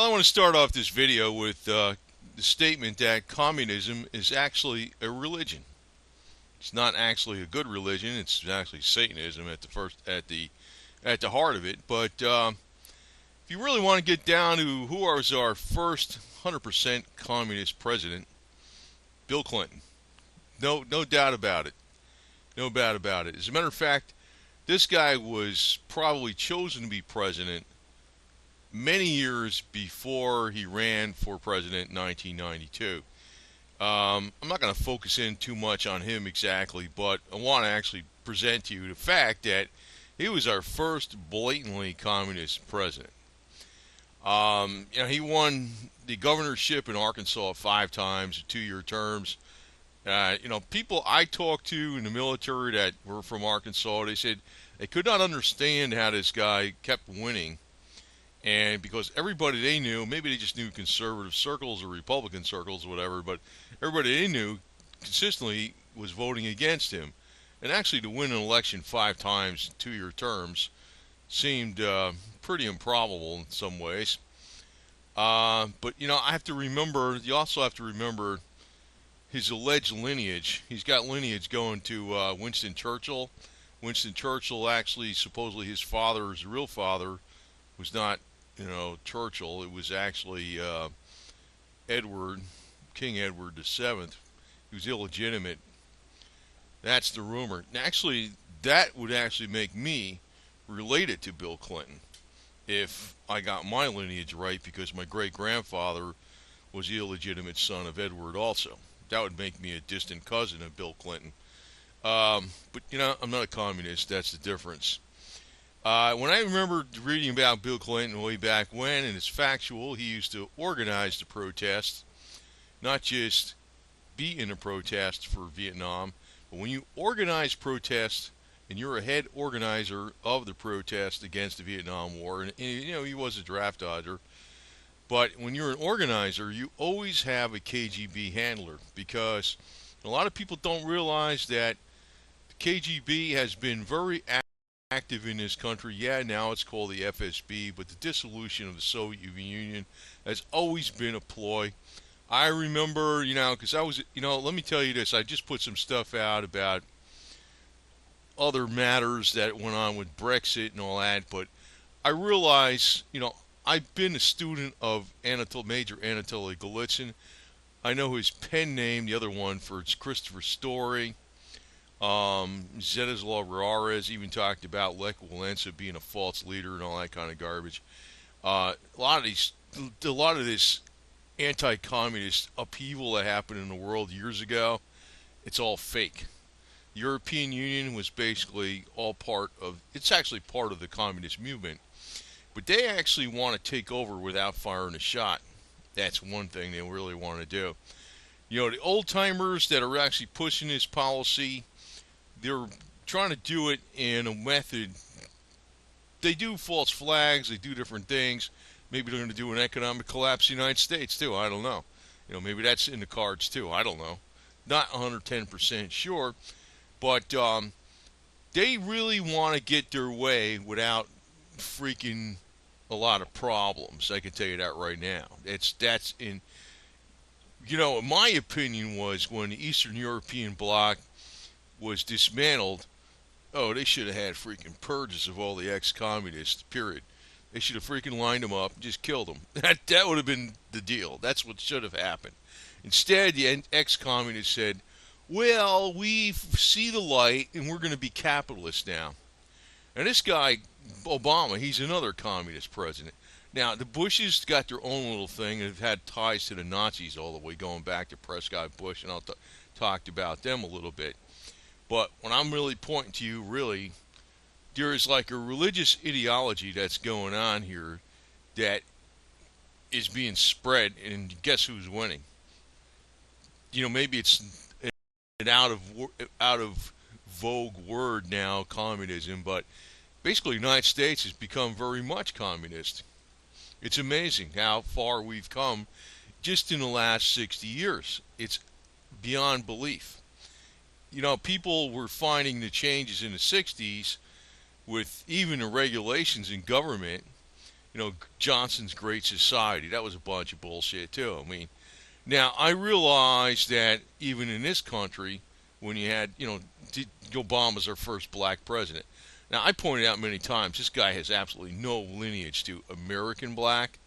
Well, I want to start off this video with the statement that communism is actually a religion. It's not actually a good religion. It's actually Satanism at the heart of it. But if you really want to get down to who was our first 100% communist president, Bill Clinton. No doubt about it. No doubt about it. As a matter of fact, this guy was probably chosen to be president many years before he ran for president in 1992. I'm not going to focus in too much on him exactly, but I want to actually present to you the fact that he was our first blatantly communist president. He won the governorship in Arkansas 5 times, 2-year terms. People I talked to in the military that were from Arkansas, they said they could not understand how this guy kept winning. And because everybody they knew, maybe they just knew conservative circles or Republican circles or whatever, but everybody they knew consistently was voting against him. And actually, to win an election 5 times, 2-year terms, seemed pretty improbable in some ways. But I have to remember. You also have to remember his alleged lineage. He's got lineage going to Winston Churchill. Winston Churchill, actually, supposedly his father, his real father, was not Churchill. It was actually King Edward VII. He was illegitimate. That's the rumor. And actually, that would actually make me related to Bill Clinton if I got my lineage right, because my great-grandfather was the illegitimate son of Edward also. That would make me a distant cousin of Bill Clinton. But I'm not a communist. That's the difference. When I remember reading about Bill Clinton way back when, and it's factual, he used to organize the protests, not just be in a protest for Vietnam, but when you organize protests and you're a head organizer of the protest against the Vietnam War, and he was a draft dodger, but when you're an organizer, you always have a KGB handler, because a lot of people don't realize that the KGB has been very active in this country. Yeah, now it's called the FSB, but the dissolution of the Soviet Union has always been a ploy. I remember, because I was, let me tell you this. I just put some stuff out about other matters that went on with Brexit and all that, but I realize, I've been a student of Major Anatoly Golitsyn. I know his pen name, the other one for it's Christopher Story. Zetislav Juarez even talked about Lech Walesa being a false leader and all that kind of garbage. A lot of this anti-communist upheaval that happened in the world years ago, it's all fake. The European Union was basically it's actually part of the communist movement, but they actually want to take over without firing a shot. That's one thing they really want to do. The old timers that are actually pushing this policy, they're trying to do it in a method. They do false flags. They do different things. Maybe they're going to do an economic collapse in the United States, too. I don't know. Maybe that's in the cards, too. I don't know. Not 110% sure. But they really want to get their way without freaking a lot of problems. I can tell you that right now. My opinion was when the Eastern European bloc was dismantled, they should have had freaking purges of all the ex-communists, period. They should have freaking lined them up and just killed them. That would have been the deal. That's what should have happened. Instead, the ex-communists said, well, we see the light and we're going to be capitalists now. And this guy, Obama, he's another communist president. Now, the Bushes got their own little thing and have had ties to the Nazis all the way, going back to Prescott Bush, and I'll talk about them a little bit. But when I'm really pointing to you, really, there is like a religious ideology that's going on here that is being spread, and guess who's winning? Maybe it's an out of vogue word now, communism, but basically the United States has become very much communist. It's amazing how far we've come just in the last 60 years. It's beyond belief. People were finding the changes in the 60s with even the regulations in government Johnson's Great Society. That was a bunch of bullshit too. I mean, now I realize that even in this country, when you had, Obama's our first black president. Now I pointed out many times this guy has absolutely no lineage to American black.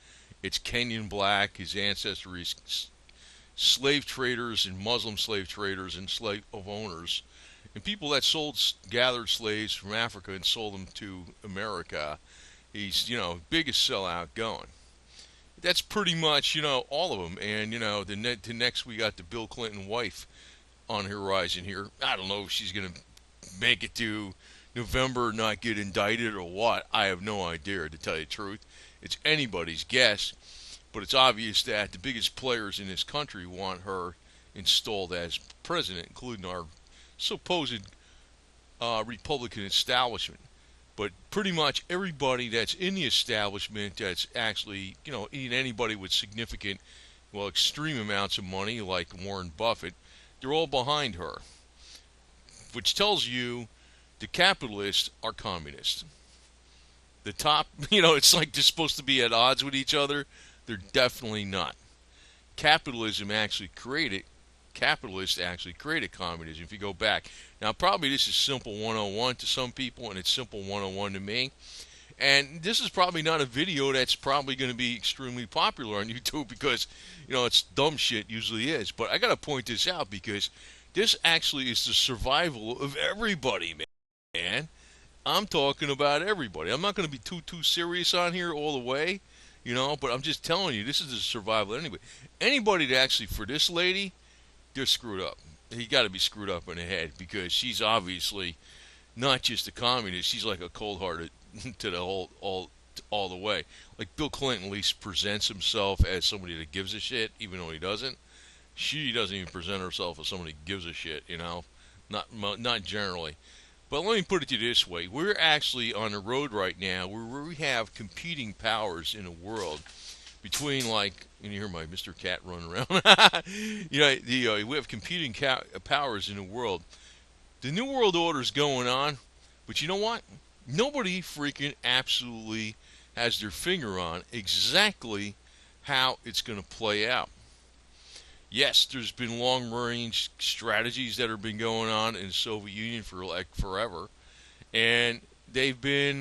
It's Kenyan black. His ancestry is slave traders and Muslim slave traders and slave owners and people that gathered slaves from Africa and sold them to America. He's, biggest sellout going. That's pretty much, all of them. And, the next we got the Bill Clinton wife on the horizon here. I don't know if she's going to make it to November, not get indicted or what. I have no idea, to tell you the truth. It's anybody's guess. But it's obvious that the biggest players in this country want her installed as president, including our supposed Republican establishment. But pretty much everybody that's in the establishment that's actually, anybody with significant, extreme amounts of money, like Warren Buffett, they're all behind her. Which tells you the capitalists are communists. The top, it's like they're supposed to be at odds with each other. They're definitely not. Capitalists actually created communism if you go back. Now, probably this is simple 101 to some people, and it's simple 101 to me. And this is probably not a video that's probably going to be extremely popular on YouTube because, it's dumb shit, usually is. But I got to point this out because this actually is the survival of everybody, man. I'm talking about everybody. I'm not going to be too serious on here all the way. But I'm just telling you, this is the survival anyway. Anybody that actually, for this lady, they're screwed up. You got to be screwed up in the head because she's obviously not just a communist. She's like a cold-hearted to the all the way. Like Bill Clinton at least presents himself as somebody that gives a shit, even though he doesn't. She doesn't even present herself as somebody who gives a shit. Not generally. But let me put it to you this way. We're actually on the road right now where we have competing powers in the world between, like, and you hear my Mr. Cat running around. We have competing powers in the world. The New World Order is going on, but you know what? Nobody freaking absolutely has their finger on exactly how it's going to play out. Yes, there's been long-range strategies that have been going on in the Soviet Union for like forever, and they've been,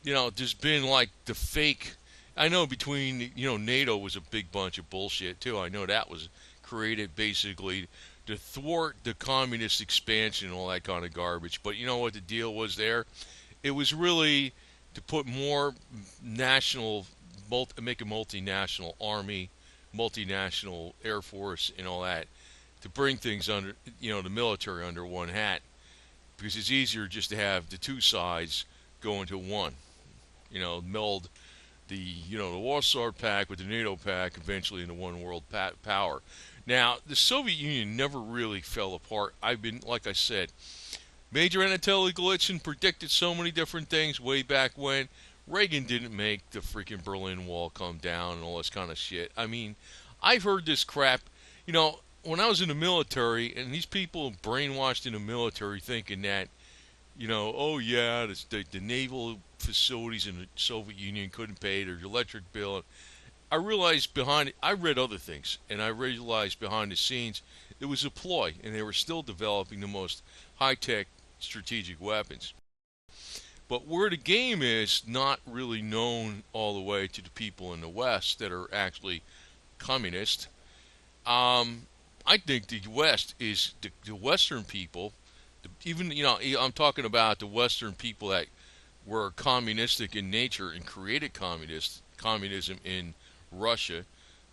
there's been like the fake. I know between, NATO was a big bunch of bullshit too. I know that was created basically to thwart the communist expansion and all that kind of garbage. But you know what the deal was there? It was really to put more make a multinational army, multinational Air Force and all that to bring things under, the military under one hat because it's easier just to have the two sides go into one, meld the Warsaw Pact with the NATO Pact eventually into one world power. Now, the Soviet Union never really fell apart. Like I said, Major Anatoly Golitsyn predicted so many different things way back when. Reagan didn't make the freaking Berlin Wall come down and all this kind of shit. I mean, I've heard this crap, when I was in the military, and these people brainwashed in the military thinking that, oh yeah, the naval facilities in the Soviet Union couldn't pay their electric bill. I realized I read other things, and I realized behind the scenes it was a ploy, and they were still developing the most high-tech strategic weapons. But where the game is not really known all the way to the people in the West that are actually communist. I think the West is the Western people. Even I'm talking about the Western people that were communistic in nature and created communism in Russia,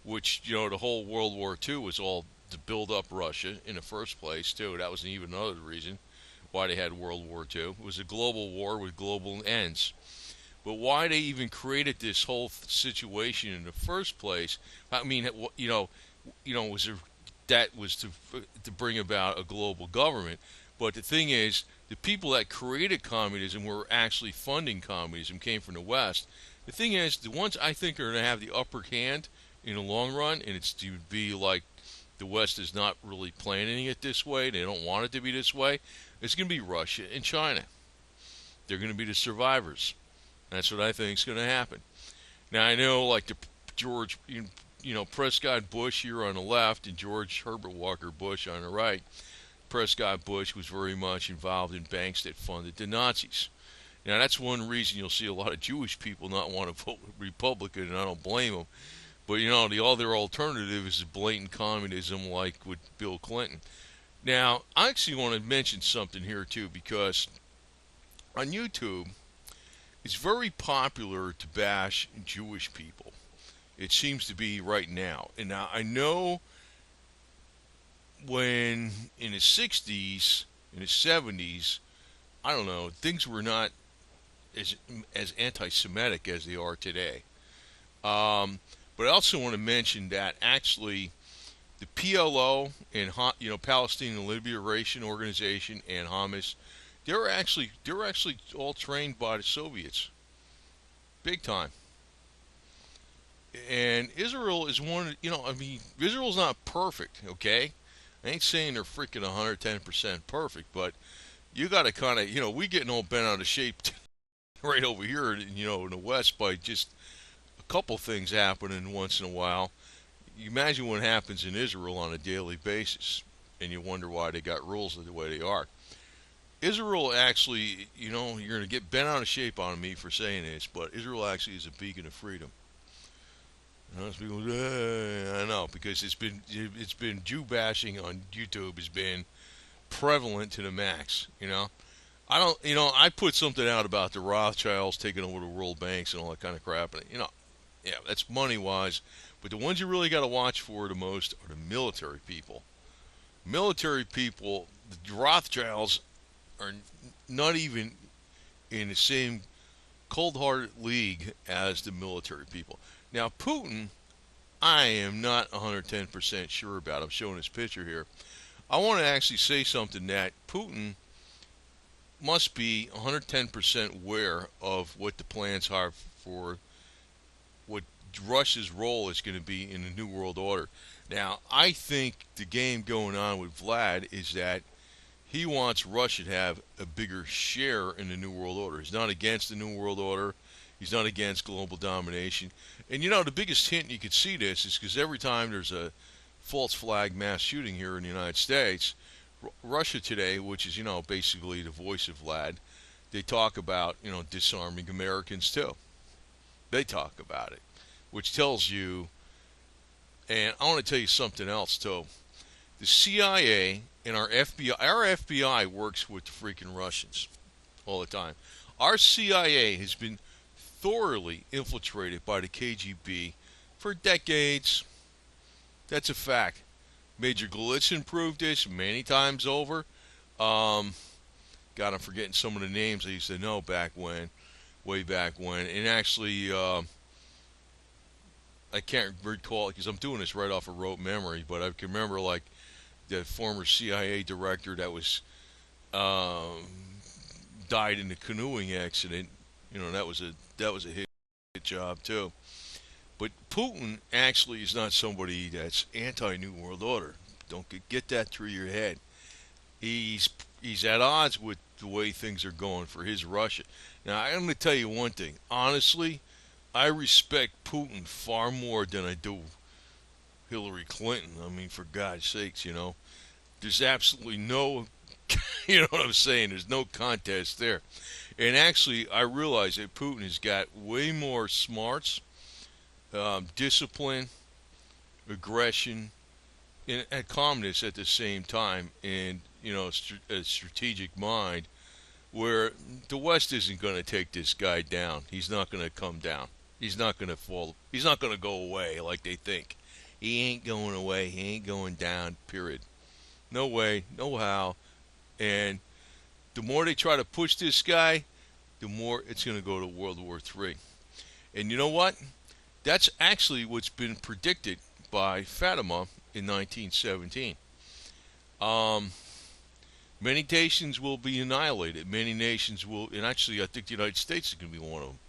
which the whole World War II was all to build up Russia in the first place too. That was even another reason why they had World War II. It was a global war with global ends. But why they even created this whole situation in the first place? I mean, that was to bring about a global government. But the thing is, the people that created communism were actually funding communism came from the West. The thing is, the ones I think are going to have the upper hand in the long run, and it's to be like the West is not really planning it this way. They don't want it to be this way. It's going to be Russia and China. They're going to be the survivors. That's what I think is going to happen. Now I know, like the George, Prescott Bush here on the left and George Herbert Walker Bush on the right. Prescott Bush was very much involved in banks that funded the Nazis. Now that's one reason you'll see a lot of Jewish people not want to vote Republican, and I don't blame them. But the other alternative is blatant communism, like with Bill Clinton. Now I actually want to mention something here too, because on YouTube it's very popular to bash Jewish people. It seems to be right now. And now I know when in the 60s, in the 70s, I don't know, things were not as anti-Semitic as they are today. Um, but I also want to mention that actually the PLO and Palestinian Liberation Organization and Hamas, they were actually all trained by the Soviets, big time. And Israel is one. I mean, Israel's not perfect. Okay, I ain't saying they're freaking 110% perfect, but you got to kind of, we getting all bent out of shape right over here, in the West by just a couple things happening once in a while. You imagine what happens in Israel on a daily basis, and you wonder why they got rules the way they are. Israel actually, you're going to get bent out of shape on me for saying this, but Israel actually is a beacon of freedom. People, I know, because it's been Jew bashing on YouTube has been prevalent to the max. I don't, I put something out about the Rothschilds taking over the world banks and all that kind of crap, and yeah, that's money wise, but the ones you really got to watch for the most are the military people. Military people, the Rothschilds are not even in the same cold-hearted league as the military people. Now, Putin, I am not 110% sure about. I'm showing this picture here. I want to actually say something that Putin must be 110% aware of what the plans are for what Russia's role is going to be in the New World Order. Now, I think the game going on with Vlad is that he wants Russia to have a bigger share in the New World Order. He's not against the New World Order. He's not against global domination. And the biggest hint you could see this is because every time there's a false flag mass shooting here in the United States, Russia Today, which is, basically the voice of Vlad, they talk about, disarming Americans too. They talk about it, which tells you, and I want to tell you something else too. The CIA and our FBI works with the freaking Russians all the time. Our CIA has been thoroughly infiltrated by the KGB for decades. That's a fact. Major Golitsyn proved this many times over. God, I'm forgetting some of the names I used to know back when, way back when. And actually, I can't recall because I'm doing this right off of rote memory, but I can remember like the former CIA director that was died in a canoeing accident. That was a hit job too. But Putin actually is not somebody that's anti-New World Order. Don't get that through your head. He's at odds with the way things are going for his Russia. Now I'm going to tell you one thing. Honestly, I respect Putin far more than I do Hillary Clinton. I mean, for God's sakes, there's absolutely no, you know what I'm saying? There's no contest there. And actually, I realize that Putin has got way more smarts, discipline, aggression, and calmness at the same time, and a strategic mind where the West isn't going to take this guy down. He's not going to come down. He's not going to fall. He's not going to go away like they think. He ain't going away. He ain't going down, period. No way, no how. And the more they try to push this guy, the more it's going to go to World War III. And you know what? That's actually what's been predicted by Fatima in 1917. Many nations will be annihilated. Many nations will, and actually I think the United States is going to be one of them.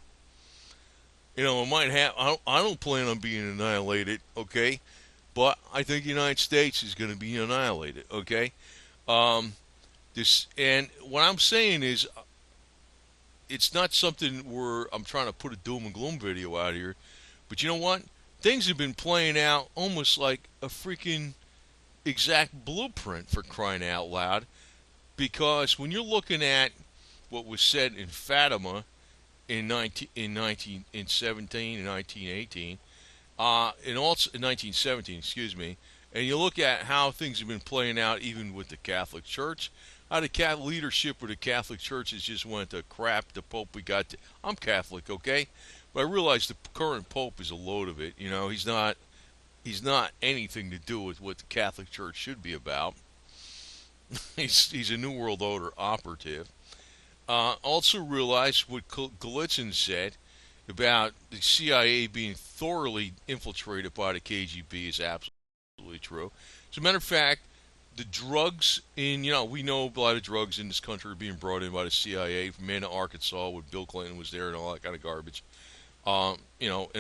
It might have. I don't plan on being annihilated, okay? But I think the United States is going to be annihilated, okay? And what I'm saying is, it's not something where I'm trying to put a doom and gloom video out here. But you know what? Things have been playing out almost like a freaking exact blueprint, for crying out loud. Because when you're looking at what was said in Fatima in 17 and 1918, and also in 1917, excuse me, and you look at how things have been playing out even with the Catholic Church, how the Catholic leadership of the Catholic Church has just went to crap. The Pope we got, I'm Catholic, okay, but I realize the current Pope is a load of it. You know, he's not anything to do with what the Catholic Church should be about. He's a New World Order operative. Also realize what Galitzin said about the CIA being thoroughly infiltrated by the KGB is absolutely true. As a matter of fact, the drugs we know a lot of drugs in this country are being brought in by the CIA from Mena, Arkansas, when Bill Clinton was there and all that kind of garbage. And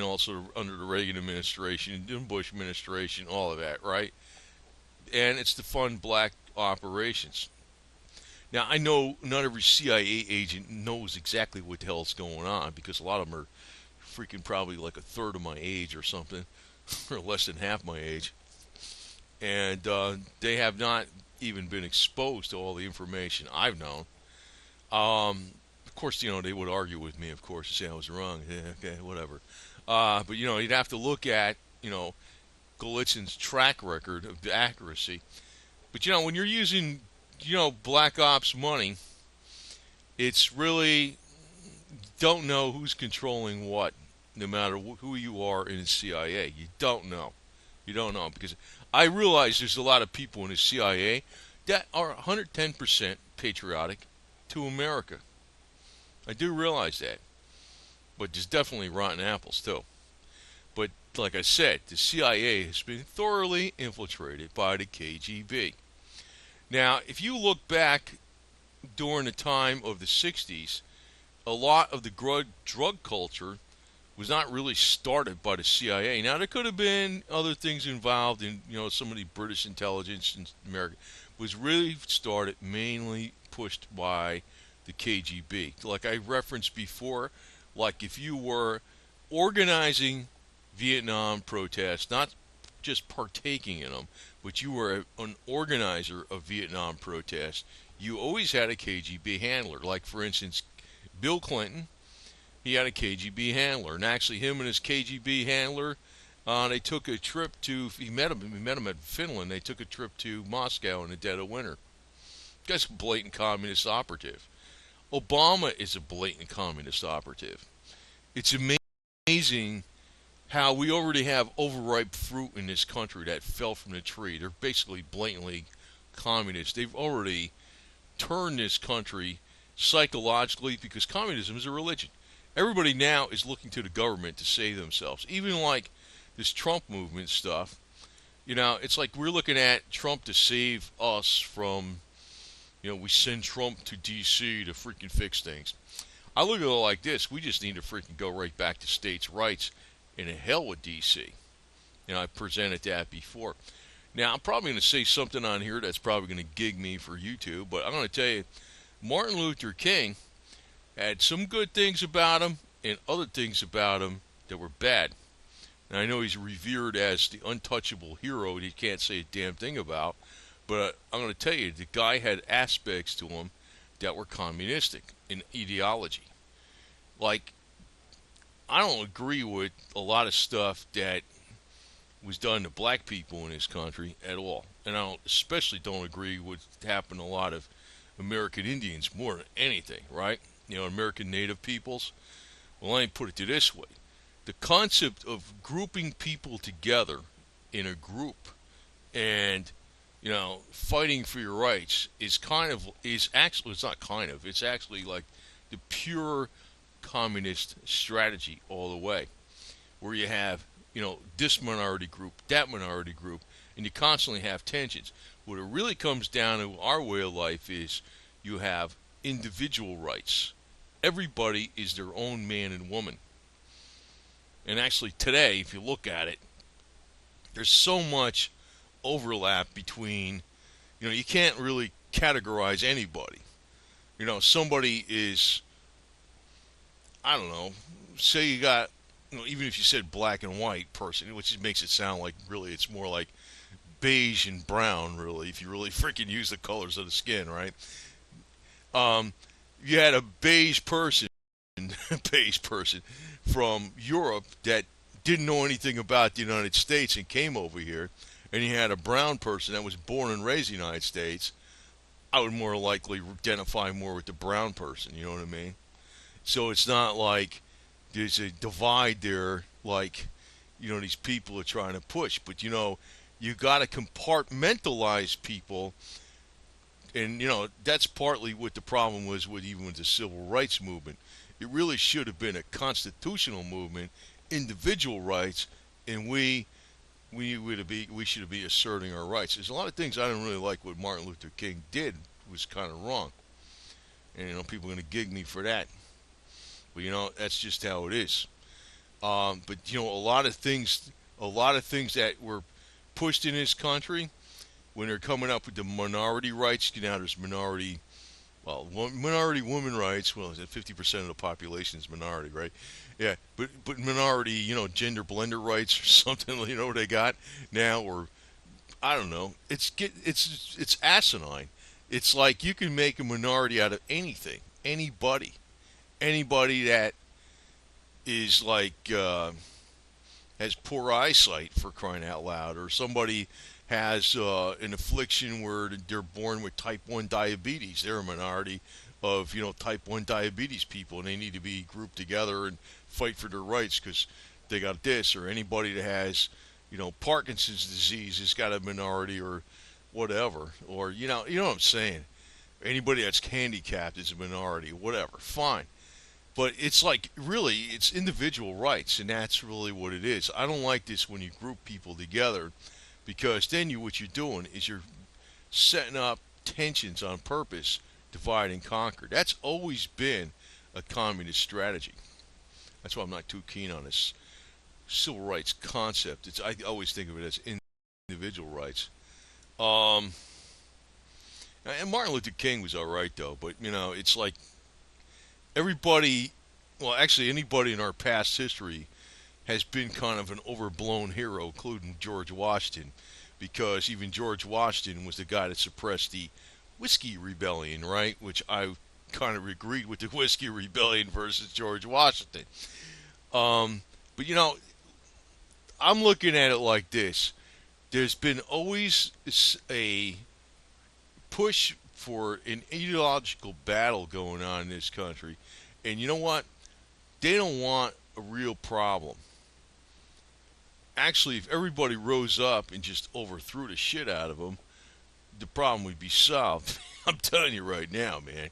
also under the Reagan administration, the Bush administration, all of that, right? And it's to fund black operations. Now, I know not every CIA agent knows exactly what the hell's going on because a lot of them are freaking probably like a third of my age or something, or less than half my age. And they have not even been exposed to all the information I've known. Of course, they would argue with me, of course, and say I was wrong. Yeah, okay, whatever. But, you'd have to look at, Golitzin's track record of the accuracy. But, when you're using, black ops money, it's really, don't know who's controlling what, no matter who you are in the CIA. You don't know. You don't know. Because I realize there's a lot of people in the CIA that are 110% patriotic to America. I do realize that. But there's definitely rotten apples, too. But like I said, the CIA has been thoroughly infiltrated by the KGB. Now, if you look back during the time of the 60s, a lot of the drug culture was not really started by the CIA. Now, there could have been other things involved in, some of the British intelligence in America. It was really started, mainly pushed by the KGB. Like I referenced before, like if you were organizing Vietnam protests, not just partaking in them, but you were an organizer of Vietnam protests, you always had a KGB handler. Like, for instance, Bill Clinton, he had a KGB handler. And actually, him and his KGB handler, they took a trip to, he met him at Finland. They took a trip to Moscow in the dead of winter. Guy's a blatant communist operative. Obama is a blatant communist operative. It's amazing how we already have overripe fruit in this country that fell from the tree. They're basically blatantly communist. They've already turned this country psychologically, because communism is a religion. Everybody now is looking to the government to save themselves. Even like this Trump movement stuff, it's like we're looking at Trump to save us from, we send Trump to D.C. to freaking fix things. I look at it like this. We just need to freaking go right back to states' rights and to hell with D.C. I presented that before. Now, I'm probably going to say something on here that's probably going to gig me for YouTube, but I'm going to tell you, Martin Luther King had some good things about him and other things about him that were bad. And I know he's revered as the untouchable hero that you can't say a damn thing about, but I'm going to tell you, the guy had aspects to him that were communistic in ideology. Like, I don't agree with a lot of stuff that was done to black people in this country at all. And I especially don't agree with what happened to a lot of American Indians more than anything, right? American Native peoples. Well, let me put it this way. The concept of grouping people together in a group and, fighting for your rights is actually, it's not kind of, it's actually like the pure communist strategy all the way, where you have, this minority group, that minority group, and you constantly have tensions. What it really comes down to our way of life is you have individual rights. Everybody is their own man and woman. And actually today, if you look at it, there's so much overlap between, you can't really categorize anybody. Somebody is I don't know, say you got, even if you said black and white person, which makes it sound like really it's more like beige and brown, really, if you really freaking use the colors of the skin, right? Um, you had a beige person, beige person from Europe that didn't know anything about the United States and came over here, and you had a brown person that was born and raised in the United States. I would more likely identify more with the brown person. You know what I mean? So it's not like there's a divide there, like these people are trying to push. But you got to compartmentalize people, and that's partly what the problem was with even with the civil rights movement. It really should have been a constitutional movement, individual rights, and we should be asserting our rights. There's a lot of things I don't really like what Martin Luther King did was kind of wrong, and people are going to gig me for that. But that's just how it is. But a lot of things that were pushed in this country when they're coming up with the minority rights. There's minority women rights. Well, 50% of the population is minority, right? Yeah, but minority, gender blender rights or something. What they got now, or I don't know. It's asinine. It's like you can make a minority out of anything, anybody that is like has poor eyesight, for crying out loud, or somebody has an affliction where they're born with type 1 diabetes. They're a minority of type 1 diabetes people, and they need to be grouped together and fight for their rights because they got this. Or anybody that has Parkinson's disease has got a minority, or whatever. Or you know what I'm saying. Anybody that's handicapped is a minority, whatever. Fine. But it's like, really, it's individual rights, and that's really what it is. I don't like this when you group people together, because then what you're doing is you're setting up tensions on purpose, divide and conquer. That's always been a communist strategy. That's why I'm not too keen on this civil rights concept. I always think of it as individual rights. Um, and Martin Luther King was all right, though, but it's like everybody, well, actually anybody in our past history has been kind of an overblown hero, including George Washington, because even George Washington was the guy that suppressed the Whiskey Rebellion, right? Which I kind of agreed with the Whiskey Rebellion versus George Washington. But I'm looking at it like this. There's been always a push for an ideological battle going on in this country. And you know what? They don't want a real problem. Actually, if everybody rose up and just overthrew the shit out of them, the problem would be solved. I'm telling you right now, man.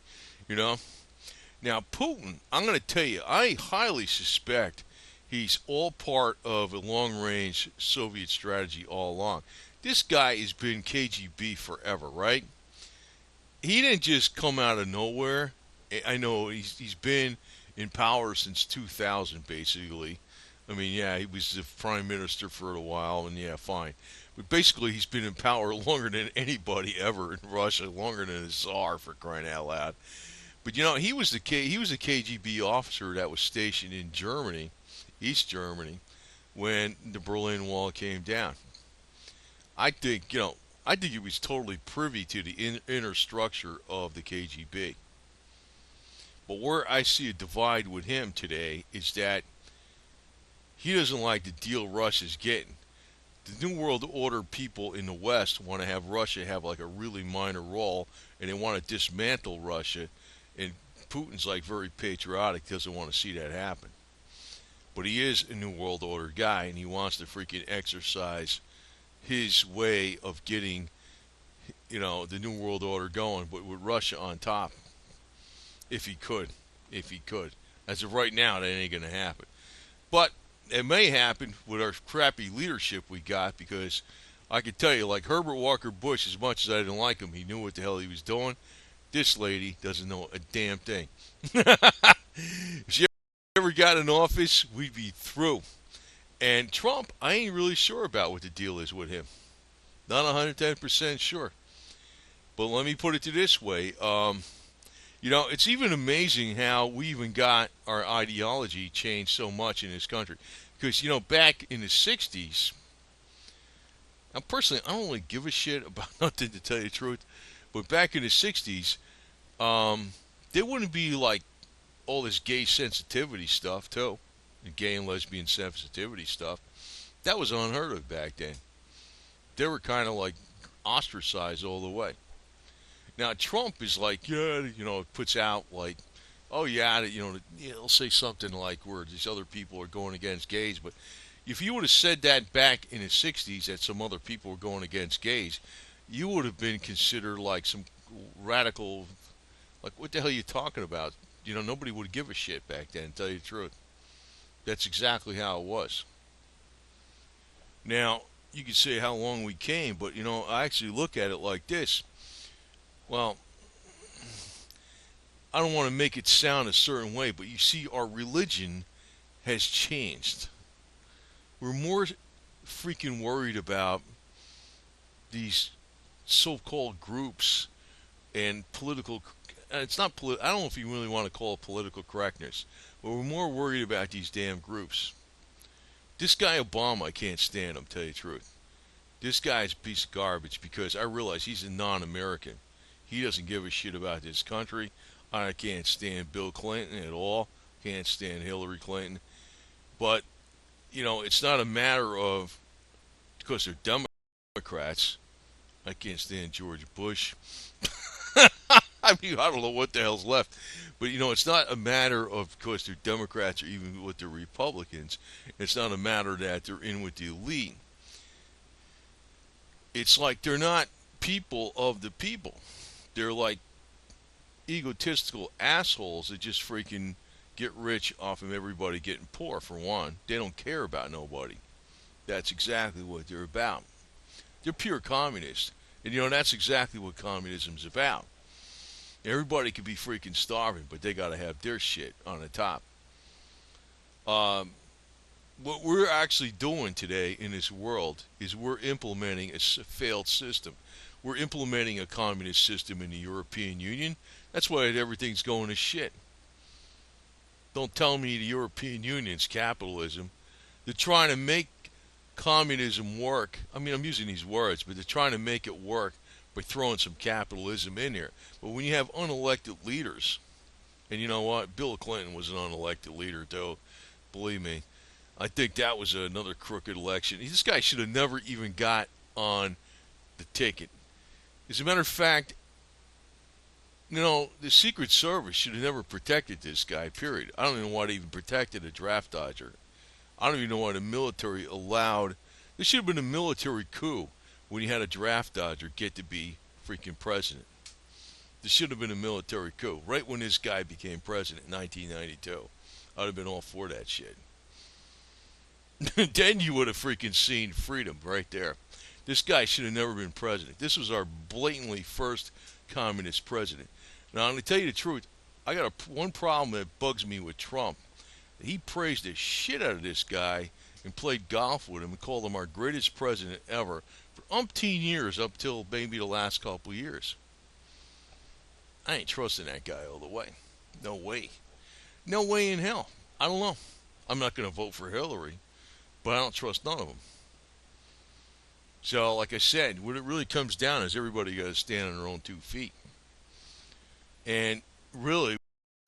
You know? Now, Putin, I'm going to tell you, I highly suspect he's all part of a long-range Soviet strategy all along. This guy has been KGB forever, right? He didn't just come out of nowhere. I know he's been in power since 2000, basically. I mean, yeah, he was the prime minister for a while, and yeah, fine. But basically, he's been in power longer than anybody ever in Russia, longer than the Tsar, for crying out loud. But he was he was a KGB officer that was stationed in Germany, East Germany, when the Berlin Wall came down. I think I think he was totally privy to the inner structure of the KGB. But where I see a divide with him today is that he doesn't like the deal Russia's getting. The New World Order people in the West want to have Russia have like a really minor role, and they want to dismantle Russia. And Putin's like very patriotic, doesn't want to see that happen. But he is a New World Order guy, and he wants to freaking exercise his way of getting, the New World Order going, but with Russia on top, if he could, As of right now, that ain't gonna happen. But it may happen with our crappy leadership we got, because I can tell you, like Herbert Walker Bush, as much as I didn't like him, he knew what the hell he was doing. This lady doesn't know a damn thing. If she ever got in office, we'd be through. And Trump, I ain't really sure about what the deal is with him. Not 110% sure. But let me put it to this way. It's even amazing how we even got our ideology changed so much in this country. Because, back in the 60s, now personally, I don't really give a shit about nothing to tell you the truth. But back in the 60s, there wouldn't be like all this gay sensitivity stuff, too. The gay and lesbian sensitivity stuff. That was unheard of back then. They were kind of like ostracized all the way. Now Trump is like, yeah, puts out like, oh yeah, he'll say something like where these other people are going against gays. But if you would have said that back in the '60s that some other people were going against gays, you would have been considered like some radical. Like, what the hell are you talking about? Nobody would give a shit back then. To tell you the truth, that's exactly how it was. Now you could say how long we came, but I actually look at it like this. Well, I don't want to make it sound a certain way, but you see, our religion has changed. We're more freaking worried about these so-called groups and political. It's not. I don't know if you really want to call it political correctness, but we're more worried about these damn groups. This guy Obama, I can't stand him. Tell you the truth, this guy's a piece of garbage because I realize he's a non-American. He doesn't give a shit about this country. I can't stand Bill Clinton at all. Can't stand Hillary Clinton. But, it's not a matter of, because they're Democrats. I can't stand George Bush. I mean, I don't know what the hell's left. But, it's not a matter of, because they're Democrats or even with the Republicans. It's not a matter that they're in with the elite. It's like they're not people of the people. They're like egotistical assholes that just freaking get rich off of everybody getting poor, for one. They don't care about nobody. That's exactly what they're about. They're pure communists. And that's exactly what communism's about. Everybody could be freaking starving, but they got to have their shit on the top. What we're actually doing today in this world is we're implementing a failed system. We're implementing a communist system in the European Union. That's why everything's going to shit. Don't tell me the European Union's capitalism. They're trying to make communism work. I mean, I'm using these words, but they're trying to make it work by throwing some capitalism in there. But when you have unelected leaders, and you know what? Bill Clinton was an unelected leader, though. Believe me. I think that was another crooked election. This guy should have never even got on the ticket. As a matter of fact, the Secret Service should have never protected this guy, period. I don't even know why they even protected a draft dodger. I don't even know why the military allowed. There should have been a military coup when you had a draft dodger get to be freaking president. There should have been a military coup right when this guy became president in 1992. I'd have been all for that shit. Then you would have freaking seen freedom right there. This guy should have never been president. This was our blatantly first communist president. Now, I'm going to tell you the truth. I got one problem that bugs me with Trump. He praised the shit out of this guy and played golf with him and called him our greatest president ever for umpteen years up till maybe the last couple of years. I ain't trusting that guy all the way. No way. No way in hell. I don't know. I'm not going to vote for Hillary, but I don't trust none of them. So, like I said, what it really comes down is everybody got to stand on their own 2 feet. And really,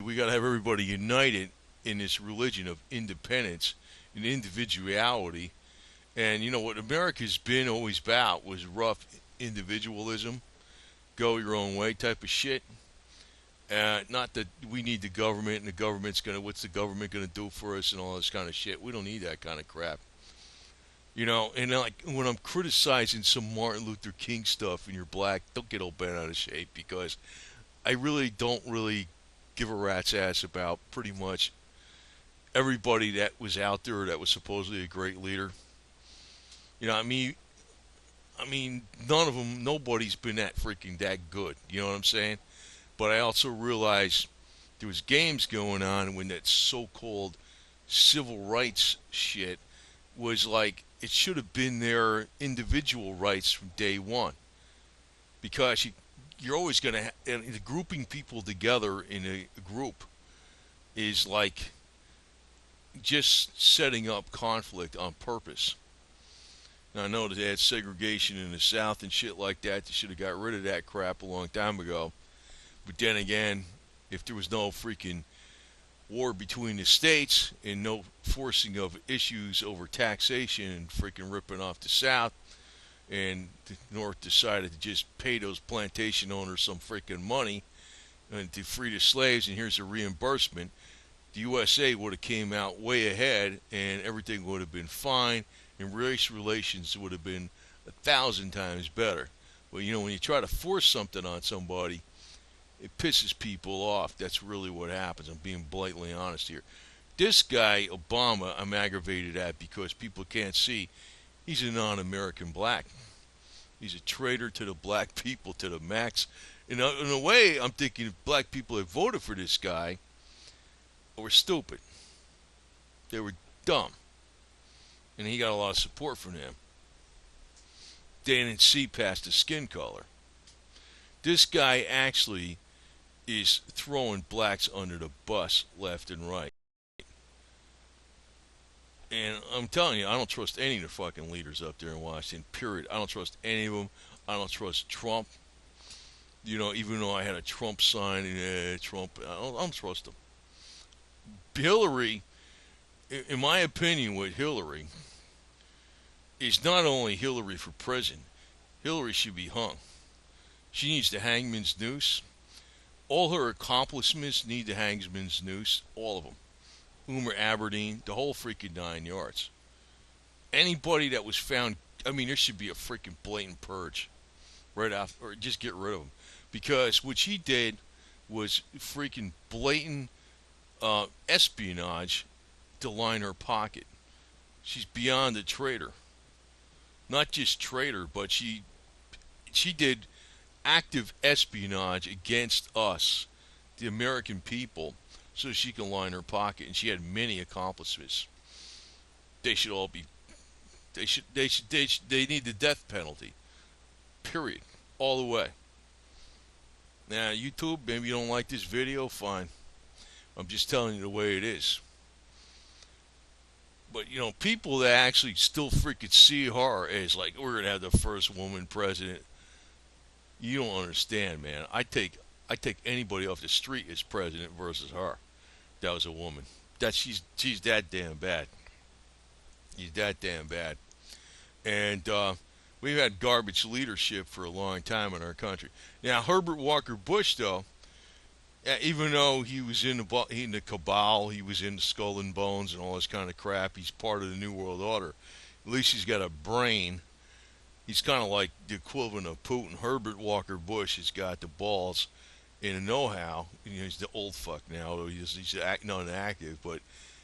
we got to have everybody united in this religion of independence and individuality. And what America's been always about was rough individualism, go your own way type of shit. Not that we need the government and the government's what's the government gonna do for us and all this kind of shit. We don't need that kind of crap. And like when I'm criticizing some Martin Luther King stuff and you're black, don't get all bent out of shape because I really don't give a rat's ass about pretty much everybody that was out there that was supposedly a great leader. I mean, none of them, nobody's been that freaking that good. You know what I'm saying? But I also realize there was games going on when that so-called civil rights shit was like it should have been their individual rights from day one. Because you're always going to and grouping people together in a group is like just setting up conflict on purpose. Now, I know that they had segregation in the South and shit like that. They should have got rid of that crap a long time ago. But then again, if there was no freaking war between the states and no forcing of issues over taxation and freaking ripping off the South, and the North decided to just pay those plantation owners some freaking money and to free the slaves, and here's a reimbursement, the USA would have came out way ahead, and everything would have been fine, and race relations would have been 1,000 times better. But you know, when you try to force something on somebody, it pisses people off. That's really what happens. I'm being blatantly honest here. This guy, Obama, I'm aggravated at because people can't see he's a non-American black. He's a traitor to the black people to the max. In a way, I'm thinking if black people had voted for this guy, were stupid. They were dumb. And he got a lot of support from them. They didn't see past the skin color. This guy actually is throwing blacks under the bus left and right. And I'm telling you, I don't trust any of the fucking leaders up there in Washington, period. I don't trust any of them. I don't trust Trump. You know, even though I had a Trump sign, Trump, I don't trust him. Hillary, in my opinion, with Hillary, is not only Hillary for president. Hillary should be hung. She needs the hangman's noose. All her accomplishments need the hangman's noose. All of them. Umer Aberdeen, the whole freaking 9 yards. Anybody that was found, I mean, there should be a freaking blatant purge right after, or just get rid of them. Because what she did was freaking blatant espionage to line her pocket. She's beyond a traitor. Not just traitor, but she did active espionage against us, the American people, so she can line her pocket, and she had many accomplishments. They should all be. They need the death penalty. Period. All the way. Now, YouTube, maybe you don't like this video, fine. I'm just telling you the way it is. But, you know, people that actually still freaking see her as like, we're going to have the first woman president, you don't understand, man. I take anybody off the street as president versus her. That was a woman. She's that damn bad. She's that damn bad. And we've had garbage leadership for a long time in our country. Now, Herbert Walker Bush, though, even though he was in the cabal, he was in the Skull and Bones and all this kind of crap, he's part of the New World Order. At least he's got a brain. He's kind of like the equivalent of Putin. Herbert Walker Bush has got the balls and the know-how. You know, he's the old fuck now, although he's not active, but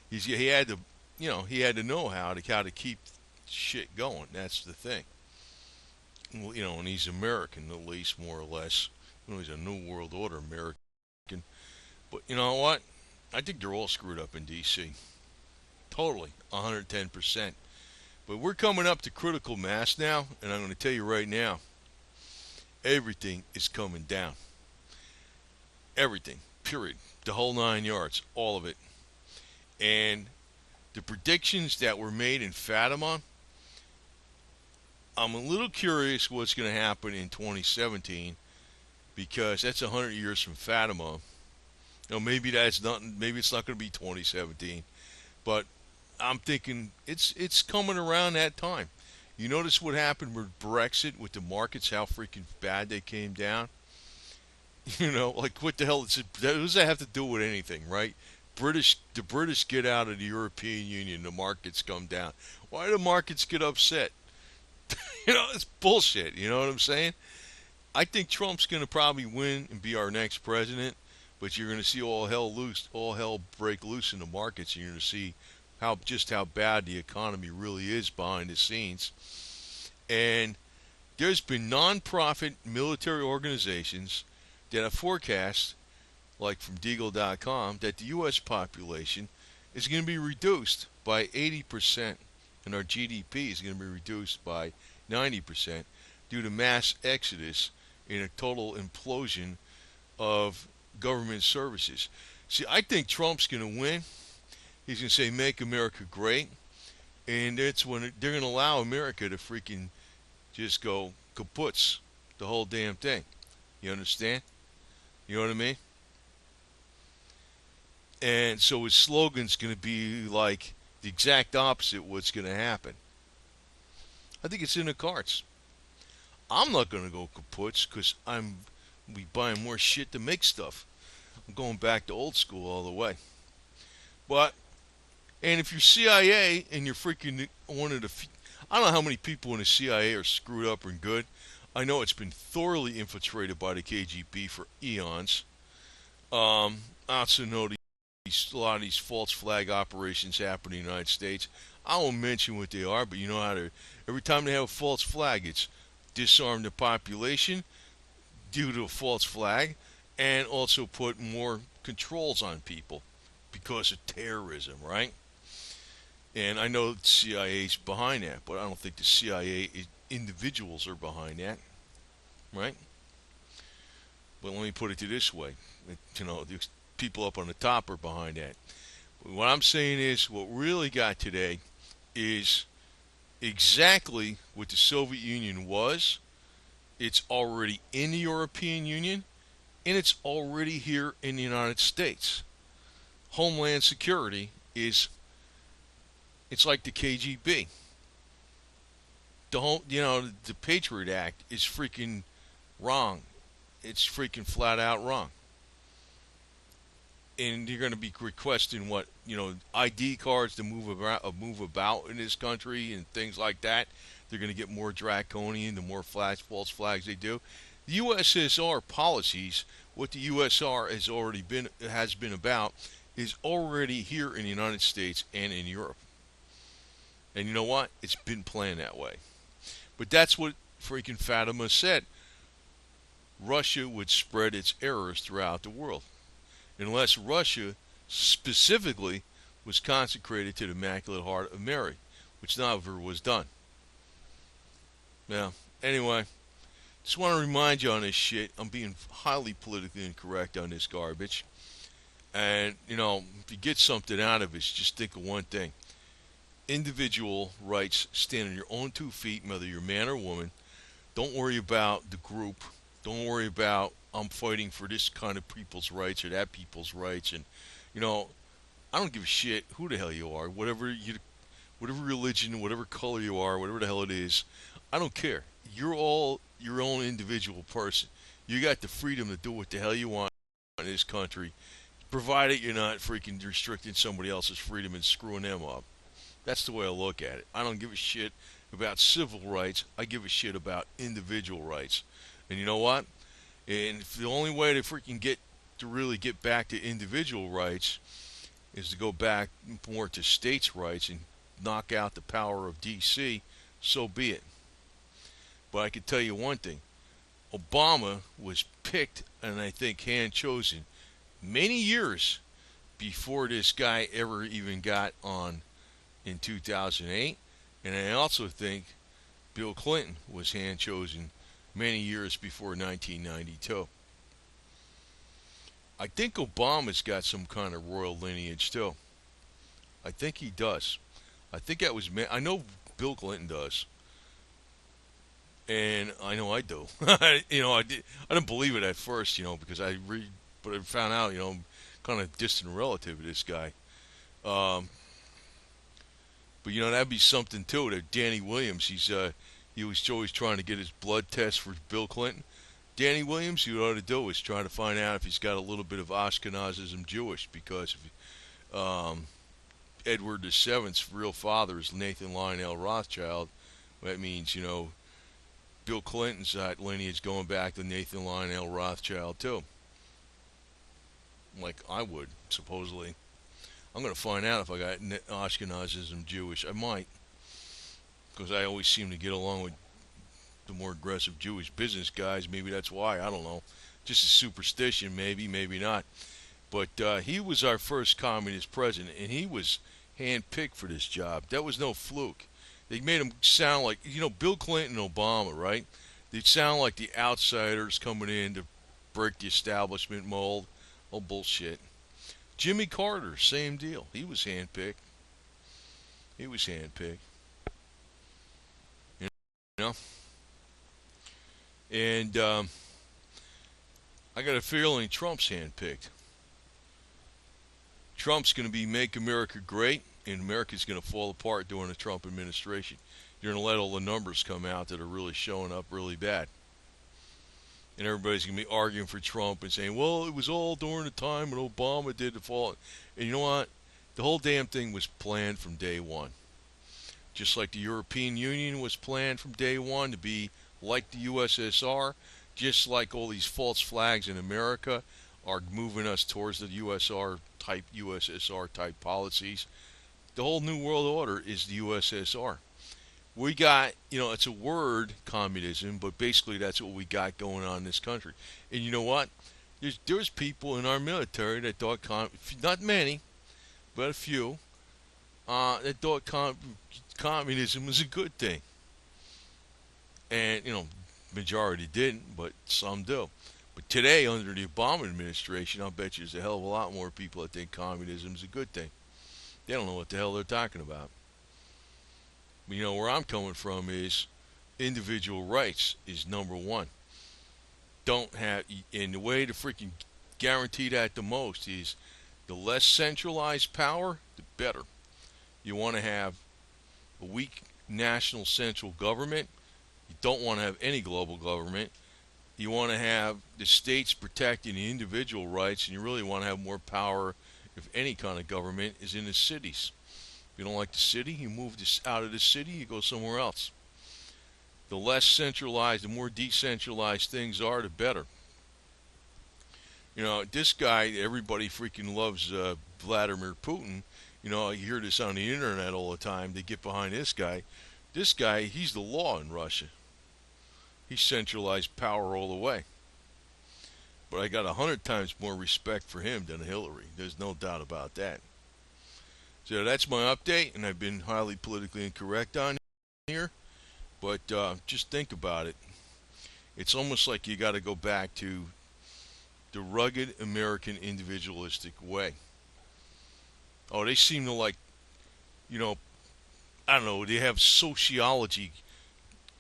he had the know-how to keep shit going. That's the thing. Well, you know, and he's American, at least, more or less. You know, he's a New World Order American. But you know what? I think they're all screwed up in D.C. Totally, 110%. But we're coming up to critical mass now, and I'm going to tell you right now, everything is coming down. Everything, period. The whole 9 yards, all of it. And the predictions that were made in Fatima, I'm a little curious what's going to happen in 2017, because that's 100 years from Fatima. You know, maybe it's not going to be 2017, but I'm thinking it's coming around that time. You notice what happened with Brexit, with the markets, how freaking bad they came down? You know, like what the hell? Does that have to do with anything, right? The British get out of the European Union, the markets come down. Why do the markets get upset? You know, it's bullshit. You know what I'm saying? I think Trump's going to probably win and be our next president, but you're going to see all hell break loose in the markets. You're going to see just how bad the economy really is behind the scenes. And there's been non-profit military organizations that have forecast, like from Deagle.com, that the U.S. population is going to be reduced by 80%, and our GDP is going to be reduced by 90% due to mass exodus in a total implosion of government services. See, I think Trump's going to win. He's going to say, "Make America Great," and that's when they're going to allow America to freaking just go kaputs, the whole damn thing. You understand? You know what I mean? And so his slogan's going to be like the exact opposite of what's going to happen. I think it's in the cards. I'm not going to go kaputs because I'm be buying more shit to make stuff. I'm going back to old school all the way. But and if you're CIA and you're freaking one of the, I don't know how many people in the CIA are screwed up and good. I know it's been thoroughly infiltrated by the KGB for eons. I also know a lot of these false flag operations happen in the United States. I won't mention what they are, but you know how to. Every time they have a false flag, it's disarm the population due to a false flag, and also put more controls on people because of terrorism, right? And I know the CIA's behind that, but I don't think the CIA individuals are behind that, right? But let me put it this way: the people up on the top are behind that. But what I'm saying is, what we really got today is exactly what the Soviet Union was. It's already in the European Union, and it's already here in the United States. Homeland Security is, it's like the KGB. The Patriot Act is freaking wrong. It's freaking flat out wrong. And you're going to be requesting ID cards to move about in this country and things like that. They're going to get more draconian the more false flags they do. The USSR policies, what the USSR has been about, is already here in the United States and in Europe. And you know what? It's been planned that way. But that's what freaking Fatima said. Russia would spread its errors throughout the world, unless Russia specifically was consecrated to the Immaculate Heart of Mary, which never was done. Now, anyway, just want to remind you on this shit, I'm being highly politically incorrect on this garbage. And, if you get something out of it, just think of one thing. Individual rights, stand on your own 2 feet, whether you're man or woman. Don't worry about the group. Don't worry about, I'm fighting for this kind of people's rights or that people's rights. And, I don't give a shit who the hell you are. Whatever religion, whatever color you are, whatever the hell it is, I don't care. You're all your own individual person. You got the freedom to do what the hell you want in this country, provided you're not freaking restricting somebody else's freedom and screwing them up. That's the way I look at it. I don't give a shit about civil rights. I give a shit about individual rights. And you know what? And if the only way to really get back to individual rights is to go back more to states' rights and knock out the power of D.C., so be it. But I can tell you one thing. Obama was picked and I think hand-chosen many years before this guy ever even got on in 2008. And I also think Bill Clinton was hand-chosen many years before 1992. I think Obama's got some kind of royal lineage too. I think he does. I think that was. I know Bill Clinton does, and I know I do. I didn't believe it at first, because but I found out, kind of distant relative of this guy. But that'd be something too. That Danny Williams, he was always trying to get his blood test for Bill Clinton. Danny Williams, you ought to do is try to find out if he's got a little bit of Ashkenazism Jewish, because Edward VII's real father is Nathan Lionel Rothschild. That means, Bill Clinton's lineage going back to Nathan Lionel Rothschild too. Like I would, supposedly. I'm going to find out if I got Ashkenazism Jewish. I might, because I always seem to get along with the more aggressive Jewish business guys. Maybe that's why. I don't know. Just a superstition, maybe, maybe not. But he was our first communist president, and he was handpicked for this job. That was no fluke. They made him sound like, Bill Clinton and Obama, right? They sound like the outsiders coming in to break the establishment mold. Oh, bullshit. Jimmy Carter, same deal. He was handpicked. He was handpicked. You know? And I got a feeling Trump's handpicked. Trump's going to be Make America Great, and America's going to fall apart during the Trump administration. You're going to let all the numbers come out that are really showing up really bad. And everybody's going to be arguing for Trump and saying, well, it was all during the time when Obama did the fall. And you know what? The whole damn thing was planned from day one. Just like the European Union was planned from day one to be like the USSR, just like all these false flags in America are moving us towards the USSR type policies. The whole New World Order is the USSR. We got, it's a word, communism, but basically that's what we got going on in this country. And you know what? There's people in our military that thought, not many, but a few, that thought communism was a good thing. And, majority didn't, but some do. But today, under the Obama administration, I'll bet you there's a hell of a lot more people that think communism is a good thing. They don't know what the hell they're talking about. Where I'm coming from is individual rights is number one. And the way to freaking guarantee that the most is the less centralized power, the better. You want to have a weak national central government. You don't want to have any global government. You want to have the states protecting the individual rights, and you really want to have more power, if any kind of government, is in the cities. If you don't like the city, you move out of the city, you go somewhere else. The less centralized, the more decentralized things are, the better. This guy, everybody freaking loves Vladimir Putin. You hear this on the internet all the time. They get behind this guy. This guy, he's the law in Russia. He's centralized power all the way. But I got 100 times more respect for him than Hillary. There's no doubt about that. So that's my update, and I've been highly politically incorrect on here. But just think about it. It's almost like you got to go back to the rugged American individualistic way. Oh, they seem to like, I don't know, they have sociology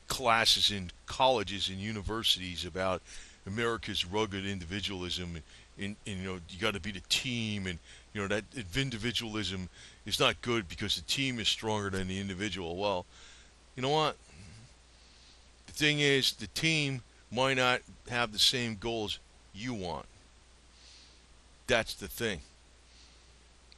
classes in colleges and universities about America's rugged individualism, and you got to be the team, and that individualism is not good because the team is stronger than the individual. Well, you know what? The thing is, the team might not have the same goals you want. That's the thing.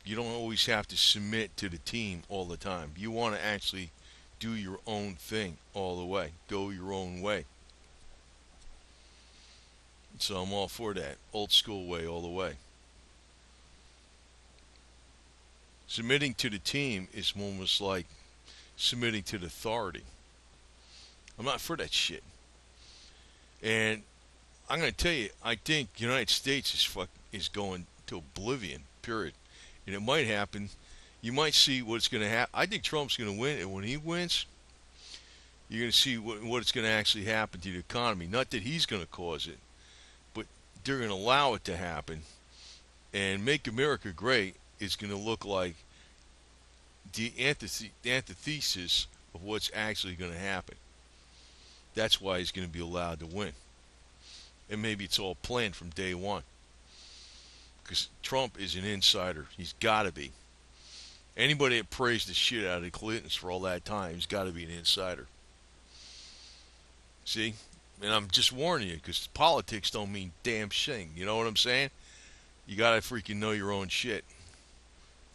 You don't always have to submit to the team all the time. You want to actually do your own thing all the way. Go your own way. So I'm all for that. Old school way all the way. Submitting to the team is almost like submitting to the authority. I'm not for that shit. And I'm going to tell you, I think the United States is going to oblivion, period. And it might happen. You might see what's going to happen. I think Trump's going to win, and when he wins, you're going to see what's going to actually happen to the economy. Not that he's going to cause it, but they're going to allow it to happen. And Make America Great is going to look like the antithesis of what's actually going to happen. That's why he's going to be allowed to win. And maybe it's all planned from day one. Because Trump is an insider. He's got to be. Anybody that praised the shit out of the Clintons for all that time, he's got to be an insider. See? And I'm just warning you, because politics don't mean damn thing. You know what I'm saying? You got to freaking know your own shit.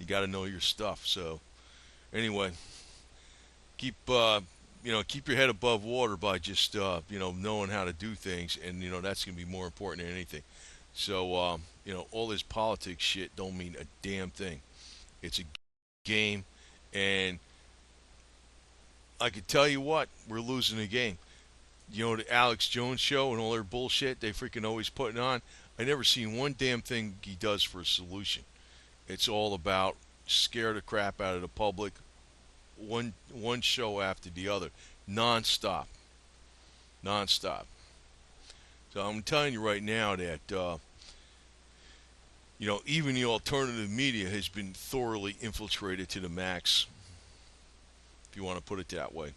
You got to know your stuff. So, anyway, keep your head above water by just, knowing how to do things. And, that's going to be more important than anything. So, all this politics shit don't mean a damn thing. It's a game. And I can tell you what, we're losing the game. The Alex Jones show and all their bullshit they freaking always putting on. I never seen one damn thing he does for a solution. It's all about scare the crap out of the public. One show after the other, non-stop. nonstop. So I'm telling you right now that even the alternative media has been thoroughly infiltrated to the max, if you want to put it that way.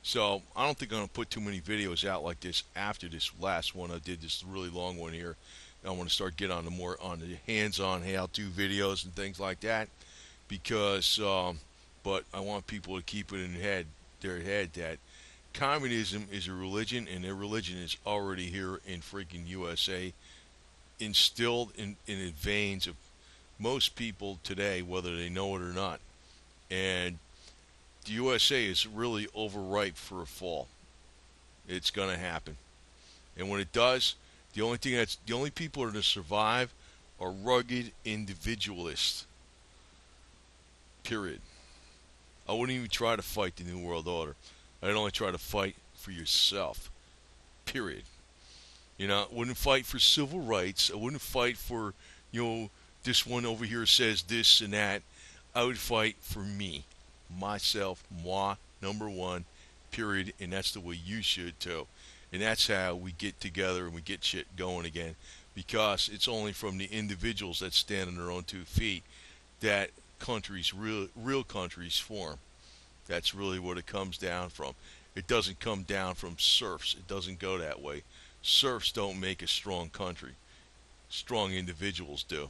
So I don't think I'm going to put too many videos out like this after this last one. I did this really long one here. I want to start getting on the more on the hands-on how-to videos and things like that, because but I want people to keep it in their head that communism is a religion, and their religion is already here in freaking USA, instilled in the veins of most people today, whether they know it or not. And the USA is really overripe for a fall. It's going to happen. And when it does, the only people that are going to survive are rugged individualists. Period. I wouldn't even try to fight the New World Order. I'd only try to fight for yourself. Period. I wouldn't fight for civil rights. I wouldn't fight for, this one over here says this and that. I would fight for me, myself, moi, number one, period. And that's the way you should too. And that's how we get together and we get shit going again. Because it's only from the individuals that stand on their own 2 feet that real countries form. That's really what it comes down from. It doesn't come down from serfs. It doesn't go that way. Serfs don't make a strong country. Strong individuals do.